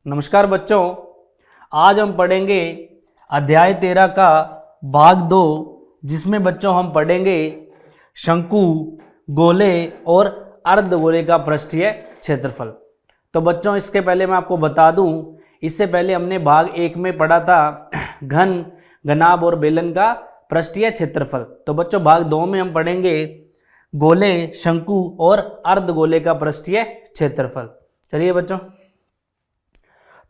नमस्कार बच्चों, आज हम पढ़ेंगे अध्याय 13 का भाग 2, जिसमें बच्चों हम पढ़ेंगे शंकु, गोले और अर्धगोले का पृष्ठीय क्षेत्रफल। तो बच्चों इसके पहले मैं आपको बता दूं, इससे पहले हमने भाग 1 में पढ़ा था घन, घनाभ और बेलन का पृष्ठीय क्षेत्रफल। तो बच्चों भाग 2 में हम पढ़ेंगे गोले, शंकु और अर्धगोले का पृष्ठीय क्षेत्रफल। चलिए बच्चों,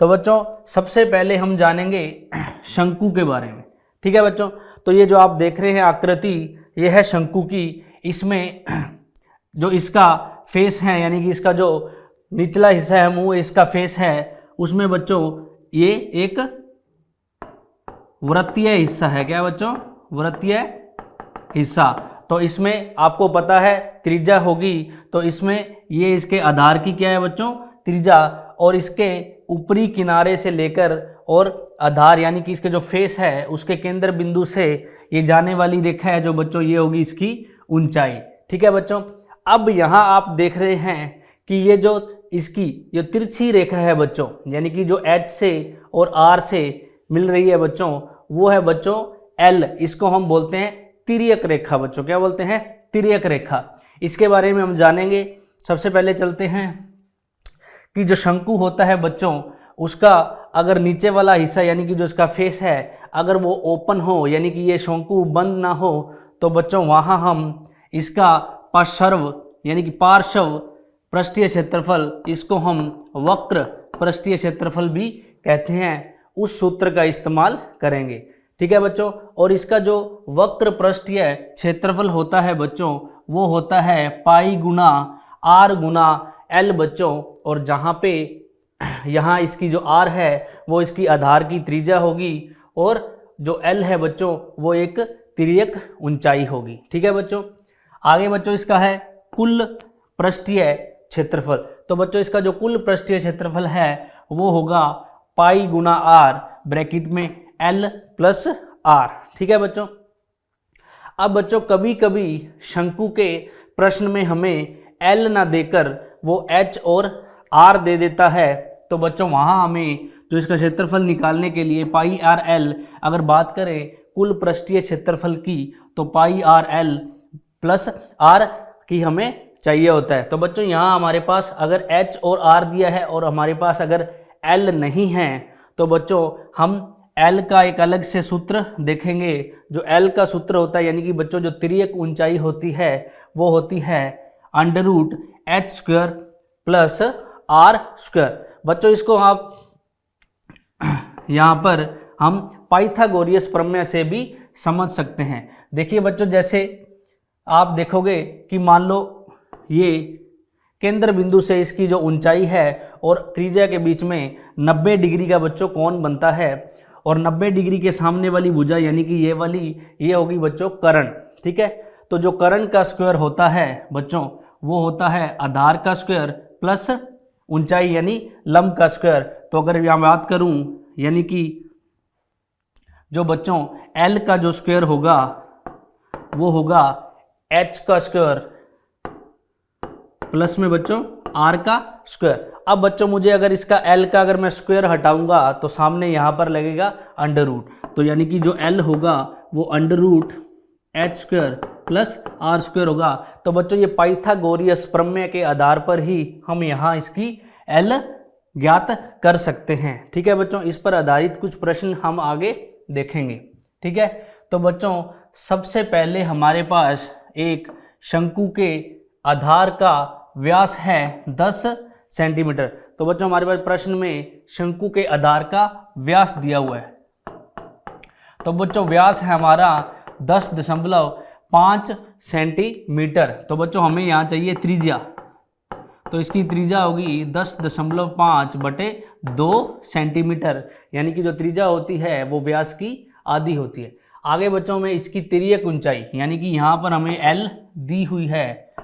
तो बच्चों सबसे पहले हम जानेंगे शंकु के बारे में। ठीक है बच्चों, तो ये जो आप देख रहे हैं आकृति, ये है शंकु की। इसमें जो इसका फेस है, यानी कि इसका जो निचला हिस्सा है, मुंह, इसका फेस है, उसमें बच्चों ये एक वृत्तीय हिस्सा है। क्या बच्चों? वृत्तीय हिस्सा। तो इसमें आपको पता है त्रिज्या होगी, तो इसमें ये इसके आधार की क्या है बच्चों? त्रिज्या। और इसके ऊपरी किनारे से लेकर और आधार यानी कि इसके जो फेस है उसके केंद्र बिंदु से ये जाने वाली रेखा है जो बच्चों ये होगी इसकी ऊंचाई। ठीक है बच्चों, अब यहाँ आप देख रहे हैं कि ये जो इसकी जो तिरछी रेखा है बच्चों, यानी कि जो H से और R से मिल रही है बच्चों, वो है बच्चों L। इसको हम बोलते हैं तिर्यक रेखा बच्चों। क्या बोलते हैं? तिर्यक रेखा। इसके बारे में हम जानेंगे। सबसे पहले चलते हैं कि जो शंकु होता है बच्चों, उसका अगर नीचे वाला हिस्सा यानी कि जो इसका फेस है, अगर वो ओपन हो, यानी कि ये शंकु बंद ना हो, तो बच्चों वहाँ हम इसका पार्श्व यानी कि पार्श्व पृष्ठीय क्षेत्रफल, इसको हम वक्र पृष्ठीय क्षेत्रफल भी कहते हैं, उस सूत्र का इस्तेमाल करेंगे। ठीक है बच्चों, और इसका जो वक्र पृष्ठीय क्षेत्रफल होता है बच्चों, वो होता है पाई गुना आर गुना एल बच्चों। और जहाँ पे यहाँ इसकी जो आर है वो इसकी आधार की त्रिज्या होगी, और जो एल है बच्चों वो एक तिर्यक ऊंचाई होगी। ठीक है बच्चों, आगे बच्चों इसका है कुल पृष्ठीय क्षेत्रफल। तो बच्चों इसका जो कुल पृष्ठीय क्षेत्रफल है वो होगा पाई गुना आर ब्रैकेट में एल प्लस आर। ठीक है बच्चों, अब बच्चों कभी कभी शंकु के प्रश्न में हमें एल ना देकर वो एच और आर दे देता है, तो बच्चों वहाँ हमें जो इसका क्षेत्रफल निकालने के लिए पाई आर एल, अगर बात करें कुल पृष्ठीय क्षेत्रफल की, तो पाई आर एल प्लस आर की हमें चाहिए होता है। तो बच्चों यहाँ हमारे पास अगर एच और आर दिया है और हमारे पास अगर एल नहीं है, तो बच्चों हम एल का एक अलग से सूत्र देखेंगे। जो एल का सूत्र होता है, यानी कि बच्चों जो तिर्यक ऊंचाई होती है वो होती है under root H square plus R square. बच्चों इसको आप यहाँ पर हम पाइथागोरियस प्रमेय से भी समझ सकते हैं। देखिए बच्चों, जैसे आप देखोगे कि मान लो ये केंद्र बिंदु से इसकी जो ऊंचाई है और त्रिज्या के बीच में 90 डिग्री का बच्चों कोण बनता है, और 90 डिग्री के सामने वाली भुजा यानी कि ये वाली, ये होगी बच्चों कर्ण। ठीक है, तो जो कर्ण का स्क्वायर होता है बच्चों वो होता है आधार का स्क्वायर प्लस ऊंचाई यानी लंब का स्क्वायर। तो अगर यहाँ बात करूँ, यानी कि जो बच्चों L का जो स्क्वायर होगा वो होगा H का स्क्वायर प्लस में बच्चों R का स्क्वायर। अब बच्चों मुझे अगर इसका L का अगर मैं स्क्वायर हटाऊंगा तो सामने यहाँ पर लगेगा अंडर रूट, तो यानी कि जो L होगा वो under root H square plus R square होगा। तो बच्चों ये पाइथागोरियस प्रमेय के आधार पर ही हम यहाँ इसकी एल ज्ञात कर सकते हैं। ठीक है बच्चों, इस पर आधारित कुछ प्रश्न हम आगे देखेंगे। ठीक है, तो बच्चों सबसे पहले हमारे पास एक शंकु के आधार का व्यास है 10 सेंटीमीटर। तो बच्चों हमारे पास प्रश्न में शंकु के आधार का व्यास दिया हुआ है। तो बच्चों व्यास है हमारा 10.5 सेंटीमीटर। तो बच्चों हमें यहाँ चाहिए त्रिज्या, तो इसकी त्रिज्या होगी 10.5 बटे 2 सेंटीमीटर, यानी कि जो त्रिज्या होती है वो व्यास की आधी होती है। आगे बच्चों में इसकी तिर्यक ऊंचाई, यानी कि यहाँ पर हमें एल दी हुई है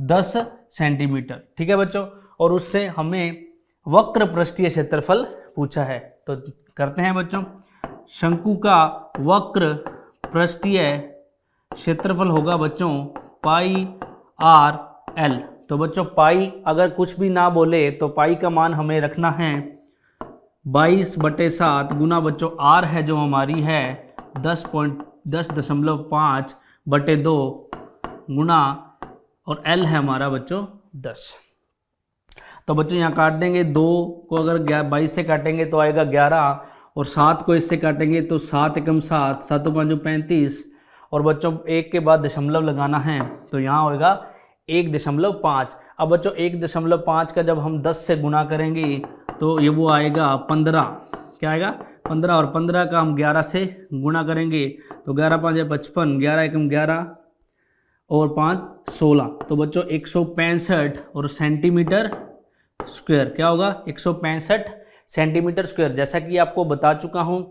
10 सेंटीमीटर। ठीक है बच्चों, और उससे हमें वक्र पृष्ठीय क्षेत्रफल पूछा है। तो करते हैं बच्चों, शंकु का वक्र पृष्ठीय क्षेत्रफल होगा बच्चों पाई आर एल। तो बच्चों पाई अगर कुछ भी ना बोले तो पाई का मान हमें रखना है 22/7 गुना बच्चों आर है जो हमारी है 10.5/2 गुना और एल है हमारा बच्चों 10। तो बच्चों यहाँ काट देंगे, 2 को अगर 22 से काटेंगे तो आएगा 11 और 7 को इससे काटेंगे तो 7 एकम 7, 7 5 35 और बच्चों 1 के बाद दशमलव लगाना है तो यहाँ होगा 1.5। अब बच्चों 1.5 का जब हम 10 से गुना करेंगे तो ये वो आएगा 15। क्या आएगा 15 और 15 का हम 11 से गुणा करेंगे तो 11 5 55, 11 एकम 11 और 5 16। तो बच्चों 165 और सेंटीमीटर स्क्वायर क्या होगा 165 सेंटीमीटर स्क्वायर। जैसा कि आपको बता चुका हूं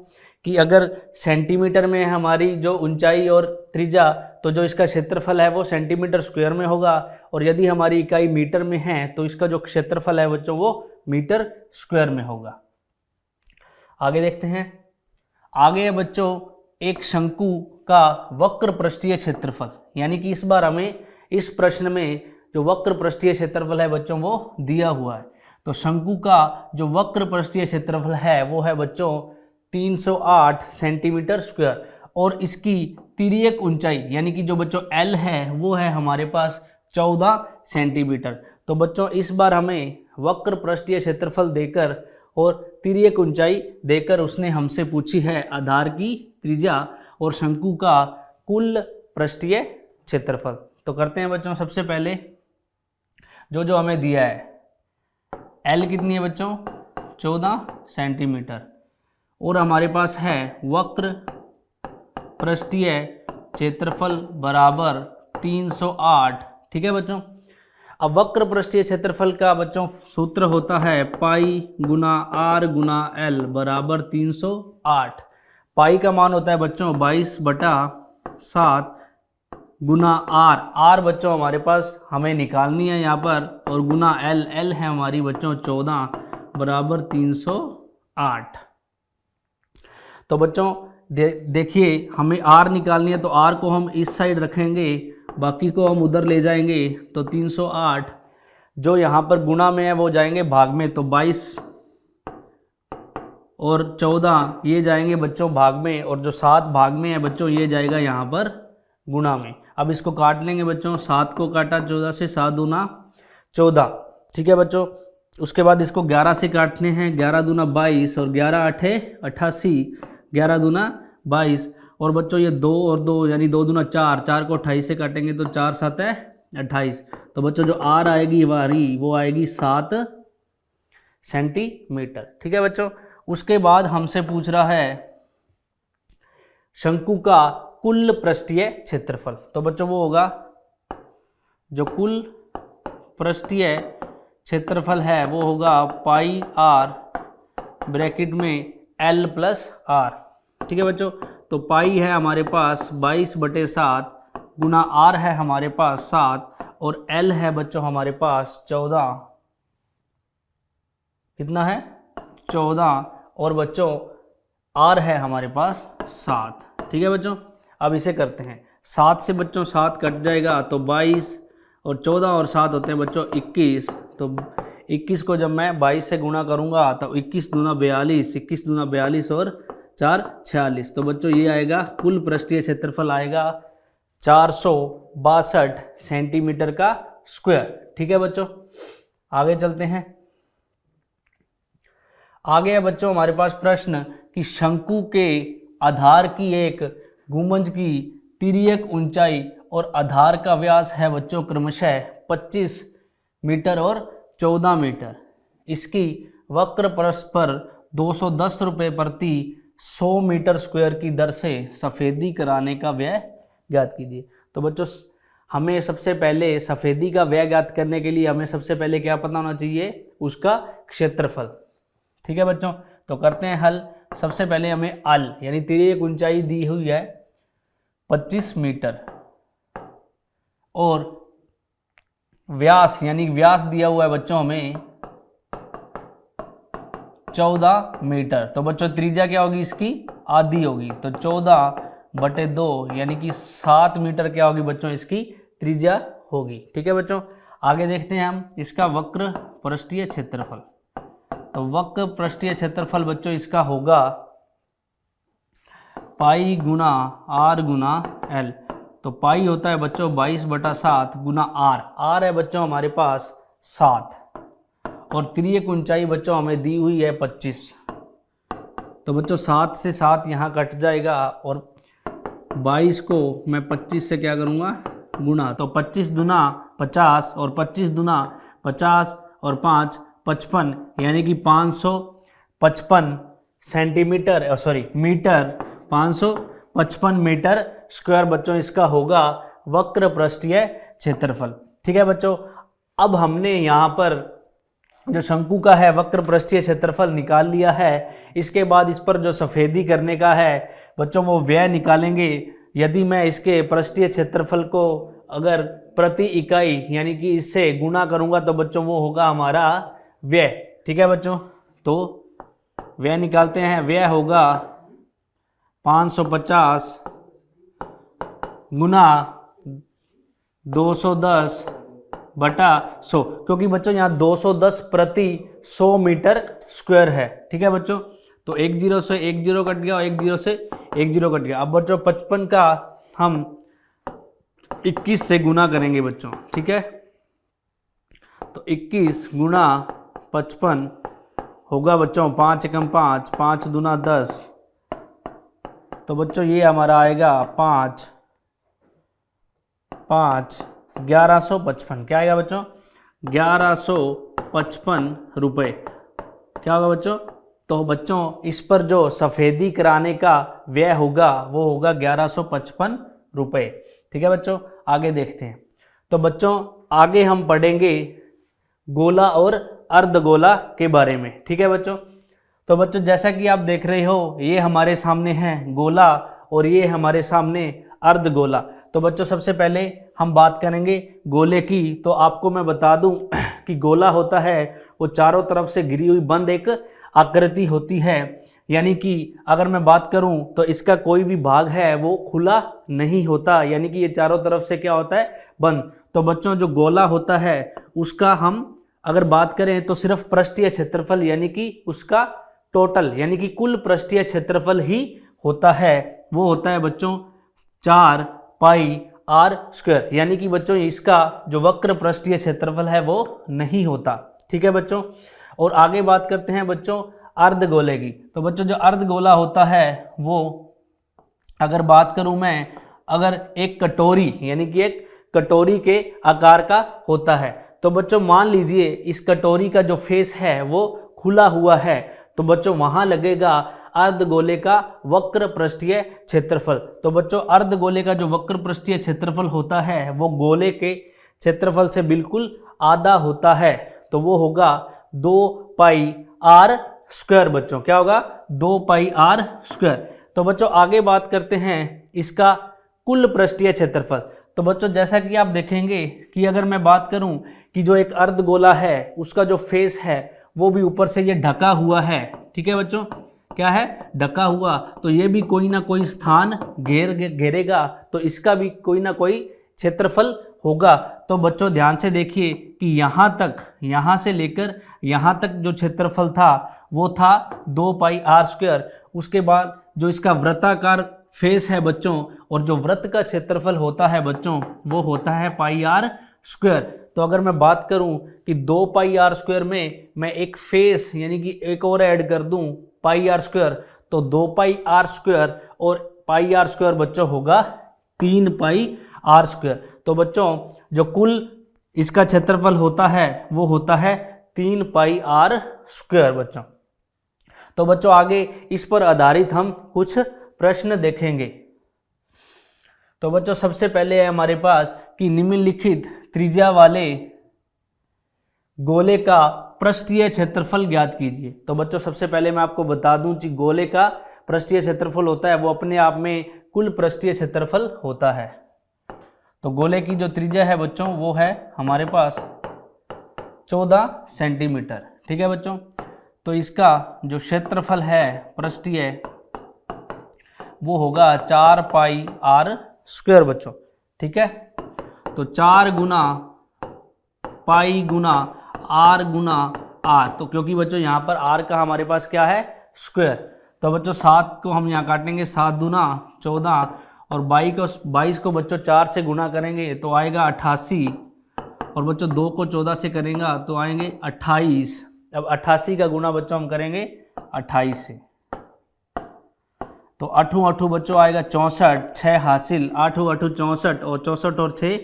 कि अगर सेंटीमीटर में हमारी जो ऊंचाई और त्रिज्या तो जो इसका क्षेत्रफल है वो सेंटीमीटर स्क्वायर में होगा और यदि हमारी इकाई मीटर में है तो इसका जो क्षेत्रफल है बच्चों वो मीटर स्क्वायर में होगा। आगे देखते हैं। आगे बच्चों एक शंकु का वक्र पृष्ठीय क्षेत्रफल, यानी कि इस बार हमें इस प्रश्न में जो वक्र पृष्ठीय क्षेत्रफल है बच्चों वो दिया हुआ है। तो शंकु का जो वक्र पृष्ठीय क्षेत्रफल है वो है बच्चों 308 सेंटीमीटर स्क्वायर और इसकी तिर्यक ऊंचाई यानी कि जो बच्चों एल है वो है हमारे पास 14 सेंटीमीटर। तो बच्चों इस बार हमें वक्र पृष्ठीय क्षेत्रफल देकर और तिर्यक ऊंचाई देकर उसने हमसे पूछी है आधार की त्रिज्या और शंकु का कुल पृष्ठीय क्षेत्रफल। तो करते हैं बच्चों, सबसे पहले जो हमें दिया है एल कितनी है बच्चों 14 सेंटीमीटर और हमारे पास है वक्र पृष्ठीय क्षेत्रफल बराबर 308। ठीक है बच्चों। अब वक्र पृष्ठीय क्षेत्रफल का बच्चों सूत्र होता है पाई गुना आर गुना एल बराबर 308। पाई का मान होता है बच्चों 22/7 गुना आर, आर बच्चों हमारे पास हमें निकालनी है यहाँ पर और गुना एल, एल है हमारी बच्चों 14 बराबर 308। तो बच्चों देखिए हमें आर निकालनी है तो आर को हम इस साइड रखेंगे, बाकी को हम उधर ले जाएंगे तो 308 जो यहाँ पर गुना में है वो जाएंगे भाग में, तो 22 और 14 ये जाएंगे बच्चों भाग में और जो 7 भाग में है बच्चों ये जाएगा यहाँ पर गुणा में। अब इसको काट लेंगे बच्चों, 7 को काटा 14 से, 7 दूना 14। ठीक है बच्चों। उसके बाद इसको 11 से काटने हैं, 11 दूना 22 और 11 8 88, 11 दूना 22 और बच्चों ये 2 और 2 यानी 2 दूना 4, 4 को 28 से काटेंगे तो 4 7 28। तो बच्चों जो आर आएगी हमारी वो आएगी 7 सेंटीमीटर। ठीक है बच्चों। उसके बाद हमसे पूछ रहा है शंकु का कुल पृष्ठीय क्षेत्रफल। तो बच्चों वो होगा जो कुल पृष्ठीय क्षेत्रफल है वो होगा पाई आर ब्रैकेट में एल प्लस आर। ठीक है बच्चों। तो पाई है हमारे पास 22/7 गुना आर है हमारे पास 7 और एल है बच्चों हमारे पास 14, कितना है 14 और बच्चों आर है हमारे पास 7। ठीक है बच्चों। अब इसे करते हैं, 7 से बच्चों 7 कट जाएगा तो 22 और 14 और 7 होते हैं बच्चों 21। तो 21 को जब मैं 22 से गुणा करूंगा तो 21 दूना 42, 21 दूना 42 और 4 46। तो बच्चों ये आएगा कुल पृष्ठीय क्षेत्रफल आएगा 462 सेंटीमीटर का स्क्वायर। ठीक है बच्चों। आगे चलते हैं। आगे है बच्चों हमारे पास प्रश्न कि शंकु के आधार की एक गुंबज की तिर्यक ऊंचाई और आधार का व्यास है बच्चों क्रमशः 25 मीटर और 14 मीटर। इसकी वक्र पृष्ठ पर 210 रुपये प्रति 100 मीटर स्क्वायर की दर से सफ़ेदी कराने का व्यय ज्ञात कीजिए। तो बच्चों हमें सबसे पहले सफ़ेदी का व्यय ज्ञात करने के लिए हमें सबसे पहले क्या पता होना चाहिए, उसका क्षेत्रफल। ठीक है बच्चों। तो करते हैं हल। सबसे पहले हमें अल यानी तिर्यक ऊंचाई दी हुई है 25 मीटर और व्यास यानी व्यास दिया हुआ है बच्चों हमें 14 मीटर। तो बच्चों त्रिज्या क्या होगी इसकी आधी होगी, तो 14/2 यानी कि 7 मीटर क्या होगी बच्चों इसकी त्रिज्या होगी। ठीक है बच्चों। आगे देखते हैं हम इसका वक्र पृष्ठीय क्षेत्रफल। तो वक्र पृष्ठीय क्षेत्रफल बच्चों इसका होगा पाई गुना आर गुना एल। तो पाई होता है बच्चों 22/7 गुना आर है बच्चों हमारे पास 7 और तिर्यक ऊंचाई बच्चों हमें दी हुई है 25। तो बच्चों 7 से 7 यहाँ कट जाएगा और 22 को मैं 25 से क्या करूँगा गुना। तो 25 दूना 50 और 25 दूना 50 और 5 55 यानी कि 555 सेंटीमीटर मीटर 555 मीटर स्क्वायर बच्चों इसका होगा वक्र पृष्ठीय क्षेत्रफल। ठीक है बच्चों, अब हमने यहाँ पर जो शंकु का है वक्र पृष्ठीय क्षेत्रफल निकाल लिया है। इसके बाद इस पर जो सफेदी करने का है बच्चों वो व्यय निकालेंगे। यदि मैं इसके पृष्ठीय क्षेत्रफल को अगर प्रति इकाई यानी कि इससे गुणा करूंगा तो बच्चों वो होगा हमारा व्यय। ठीक है बच्चों, तो व्यय निकालते हैं। व्यय होगा 550 गुना 210/100, क्योंकि बच्चों यहाँ 210 प्रति 100 मीटर स्क्वायर है। ठीक है बच्चों, तो 1 0 से 1 0 कट गया और 1 0 से 1 0 कट गया। अब बच्चों 55 का हम 21 से गुना करेंगे बच्चों। ठीक है, तो 21 गुना 55 होगा बच्चों 5 एकम 5, 5 दूना 10। तो बच्चों ये हमारा आएगा 5 1155। क्या आएगा बच्चों 1155 रुपये। क्या होगा बच्चों, तो बच्चों इस पर जो सफ़ेदी कराने का व्यय होगा वो होगा 1155 रुपये। ठीक है बच्चों, आगे देखते हैं। तो बच्चों आगे हम पढ़ेंगे गोला और अर्धगोला के बारे में। ठीक है बच्चों, तो बच्चों जैसा कि आप देख रहे हो ये हमारे सामने है गोला और ये हमारे सामने अर्धगोला। तो बच्चों सबसे पहले हम बात करेंगे गोले की। तो आपको मैं बता दूं कि गोला होता है वो चारों तरफ से घिरी हुई बंद एक आकृति होती है, यानी कि अगर मैं बात करूं तो इसका कोई भी भाग है वो खुला नहीं होता, यानी कि ये चारों तरफ से क्या होता है बंद। तो बच्चों जो गोला होता है उसका हम अगर बात करें तो सिर्फ पृष्ठीय क्षेत्रफल यानी कि उसका टोटल यानी कि कुल पृष्ठीय क्षेत्रफल ही होता है, वो होता है बच्चों 4 पाई आर स्क्वायर, यानी कि बच्चों इसका जो वक्र पृष्ठीय क्षेत्रफल है वो नहीं होता। ठीक है बच्चों, और आगे बात करते हैं बच्चों अर्धगोले की। तो बच्चों जो अर्धगोला होता है वो अगर बात करूं मैं, अगर एक कटोरी यानी कि एक कटोरी के आकार का होता है, तो बच्चों मान लीजिए इस कटोरी का जो फेस है वो खुला हुआ है, तो बच्चों वहां लगेगा अर्धगोले का वक्र पृष्ठीय क्षेत्रफल। तो बच्चों अर्धगोले का जो वक्र पृष्ठीय क्षेत्रफल होता है वो गोले के क्षेत्रफल से बिल्कुल आधा होता है, तो वो होगा 2 पाई आर स्क्वायर। बच्चों क्या होगा 2 पाई आर स्क्वायर। तो बच्चों आगे बात करते हैं इसका कुल पृष्ठीय क्षेत्रफल। तो बच्चों जैसा कि आप देखेंगे कि अगर मैं बात करूं कि जो एक अर्धगोला है उसका जो फेस है वो भी ऊपर से ये ढका हुआ है। ठीक है बच्चों, क्या है ढका हुआ, तो ये भी कोई ना कोई स्थान घेरेगा, तो इसका भी कोई ना कोई क्षेत्रफल होगा। तो बच्चों ध्यान से देखिए कि यहाँ से लेकर यहाँ तक जो क्षेत्रफल था वो था 2 पाई आर स्क्वायर। उसके बाद जो इसका वृत्ताकार फेस है बच्चों और जो वृत्त का क्षेत्रफल होता है बच्चों वो होता है पाई आर स्क्वायर। तो अगर मैं बात करूं कि 2 पाई आर स्क्वायर में मैं एक फेस यानी कि एक और ऐड कर दूं पाई आर स्क्वायर, तो 2 पाई आर स्क्वायर और पाई आर स्क्वायर बच्चों होगा 3 पाई आर स्क्वायर। तो बच्चों जो कुल इसका क्षेत्रफल होता है वो होता है 3 पाई आर स्क्वायर बच्चों। तो बच्चों आगे इस पर आधारित हम कुछ प्रश्न देखेंगे। तो बच्चों सबसे पहले है हमारे पास कि निम्नलिखित त्रिज्या वाले गोले का पृष्ठीय क्षेत्रफल ज्ञात कीजिए। तो बच्चों सबसे पहले मैं आपको बता दूं कि गोले का पृष्ठीय क्षेत्रफल होता है वो अपने आप में कुल पृष्ठीय क्षेत्रफल होता है। तो गोले की जो त्रिज्या है बच्चों वो है हमारे पास 14 सेंटीमीटर। ठीक है बच्चों, तो इसका जो क्षेत्रफल है पृष्ठीय वो होगा 4 पाई आर स्क्वायर बच्चों। ठीक है, तो 4 गुना पाई गुना आर गुना आर, तो क्योंकि बच्चों यहाँ पर आर का हमारे पास क्या है, स्क्वायर। तो बच्चों 7 को हम यहाँ काटेंगे, 7 दूना 14 और 22 को बच्चों 4 से गुना करेंगे तो आएगा 88 और बच्चों 2 को 14 से करेंगे तो आएंगे 28। अब 88 का गुना बच्चों हम करेंगे 28 से, तो 8 8 बच्चों आएगा 64, 6 हासिल, 8 8 64 और 64 और 6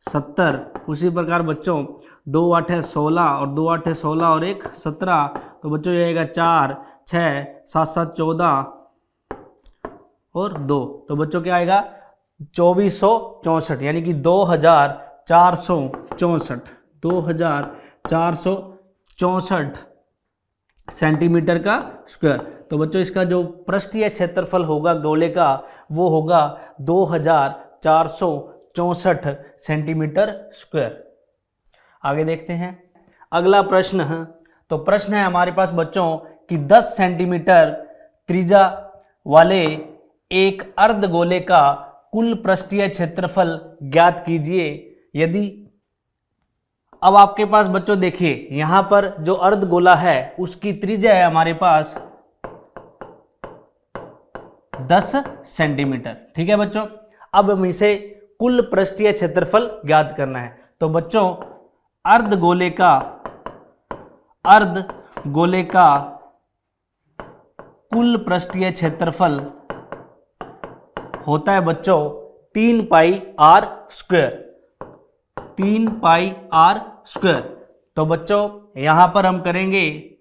70। उसी प्रकार बच्चों 2 8 है 16 और 2 8 है 16 और 1 17, तो बच्चों ये आएगा 4 6 7 7 14 और 2, तो बच्चों क्या आएगा 2464, यानी कि 2464 सेंटीमीटर का स्क्वायर। तो बच्चों इसका जो पृष्ठीय क्षेत्रफल होगा गोले का वो होगा 2464 सेंटीमीटर स्क्वायर। आगे देखते हैं अगला प्रश्न है। तो प्रश्न है हमारे पास बच्चों कि 10 सेंटीमीटर त्रिज्या वाले एक अर्धगोले का कुल पृष्ठीय क्षेत्रफल ज्ञात कीजिए। यदि अब आपके पास बच्चों देखिए यहां पर जो अर्धगोला है उसकी त्रिज्या है हमारे पास 10 सेंटीमीटर, ठीक है बच्चों। अब हम इसे कुल पृष्ठीय क्षेत्रफल ज्ञात करना है। तो बच्चों अर्धगोले का कुल पृष्ठीय क्षेत्रफल होता है बच्चों 3 पाई आर स्क्वायर। तो बच्चों यहां पर हम करेंगे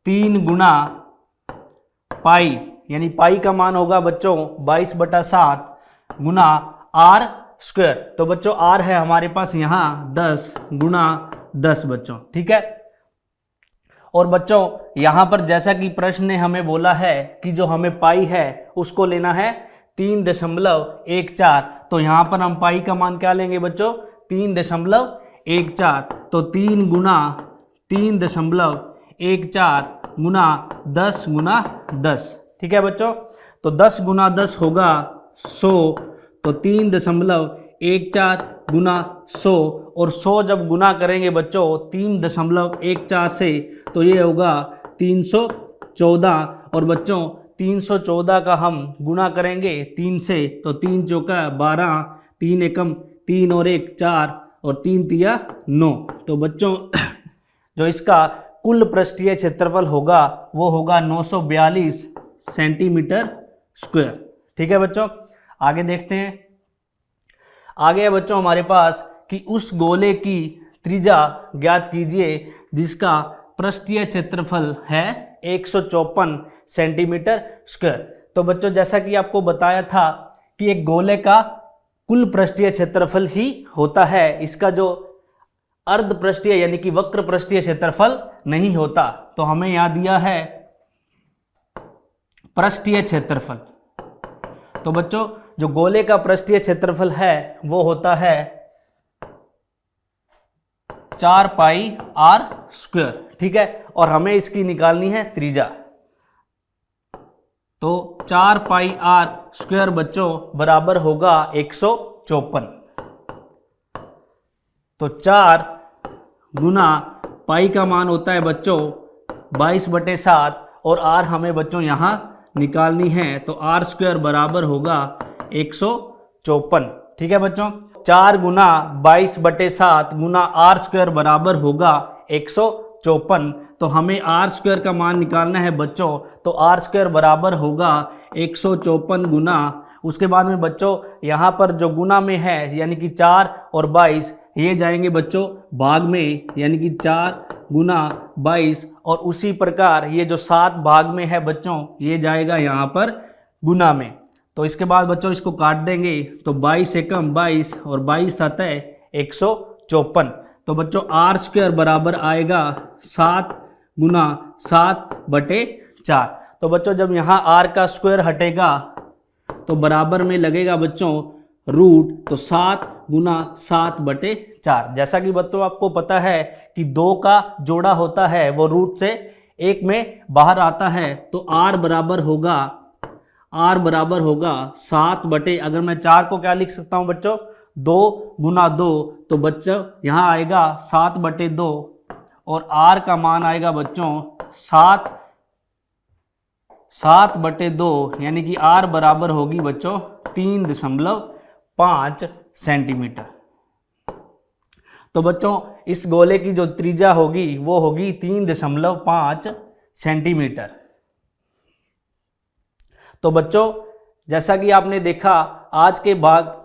3 गुना पाई, यानी पाई का मान होगा बच्चों 22/7 गुना आर स्क्वायर। तो बच्चों आर है हमारे पास यहां 10 गुना 10 बच्चों, ठीक है। और बच्चों यहां पर जैसा कि प्रश्न ने हमें बोला है कि जो हमें पाई है उसको लेना है 3.14, तो यहां पर हम पाई का मान क्या लेंगे बच्चों 3.14, तो 3 गुना 3.14 गुना 10 गुना 10, ठीक है बच्चों। तो 10 गुना 10 होगा 100, तो 3.14 गुना 100 और 100 जब गुना करेंगे बच्चों 3.14 से तो ये होगा 314, और बच्चों 314 का हम गुना करेंगे 3 से तो 3 चौका 12, 3 एकम 3 और 1 4 और 3 तिया 9। तो बच्चों जो इसका कुल पृष्ठीय क्षेत्रफल होगा वो होगा 942 सेंटीमीटर स्क्वायर, ठीक है बच्चों। आगे देखते हैं। आगे है बच्चों हमारे पास कि उस गोले की त्रिज्या ज्ञात कीजिए जिसका पृष्ठीय क्षेत्रफल है 154 सेंटीमीटर स्क्वायर। तो बच्चों जैसा कि आपको बताया था कि एक गोले का कुल पृष्ठीय क्षेत्रफल ही होता है, इसका जो अर्ध पृष्ठीय यानी कि वक्र पृष्ठीय क्षेत्रफल नहीं होता। तो हमें यहां दिया है पृष्ठीय क्षेत्रफल। तो बच्चों जो गोले का पृष्ठीय क्षेत्रफल है वो होता है 4 पाई आर स्क्वायर, ठीक है। और हमें इसकी निकालनी है त्रिज्या। तो 4 पाई आर स्क्वायर बच्चों बराबर होगा 154। तो 4 गुना पाई का मान होता है बच्चों 22/7 और आर हमें बच्चों यहां निकालनी है, तो आर स्क्वायर बराबर होगा 154, ठीक है बच्चों। 4 गुना 22/7 गुना आर स्क्वायर बराबर होगा 154, तो हमें आर स्क्वायर का मान निकालना है बच्चों। तो आर स्क्वायर बराबर होगा 154 गुना, उसके बाद में बच्चों यहाँ पर जो गुना में है यानी कि 4 और 22 ये जाएंगे बच्चों भाग में, यानी कि 4 गुना 22, और उसी प्रकार ये जो 7 भाग में है बच्चों ये जाएगा यहाँ पर गुना में। तो इसके बाद बच्चों इसको काट देंगे तो 22 एकम 22 और 22 सतह 154। तो बच्चों आर स्क्वायर बराबर आएगा 7 गुना 7/4। तो बच्चों जब यहाँ आर का स्क्वायर हटेगा तो बराबर में लगेगा बच्चों रूट, तो 7 गुना 7/4। जैसा कि बच्चों आपको पता है कि 2 का जोड़ा होता है वो रूट से 1 में बाहर आता है, तो आर बराबर होगा 7 अगर मैं 4 को क्या लिख सकता हूँ बच्चों 2 गुना 2, तो बच्चों यहाँ आएगा 7/2 और r का मान आएगा बच्चों 7/2, यानी कि r बराबर होगी बच्चों 3.5 सेंटीमीटर। तो बच्चों इस गोले की जो त्रिज्या होगी वो होगी 3.5 सेंटीमीटर। तो बच्चों जैसा कि आपने देखा आज के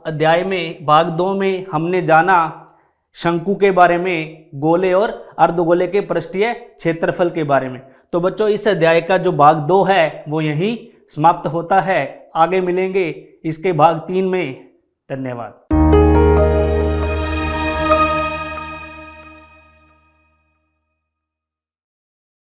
अध्याय में भाग 2 में हमने जाना शंकु के बारे में, गोले और अर्धगोले के पृष्ठीय क्षेत्रफल के बारे में। तो बच्चों इस अध्याय का जो भाग 2 है वो यहीं समाप्त होता है। आगे मिलेंगे इसके भाग 3 में। धन्यवाद।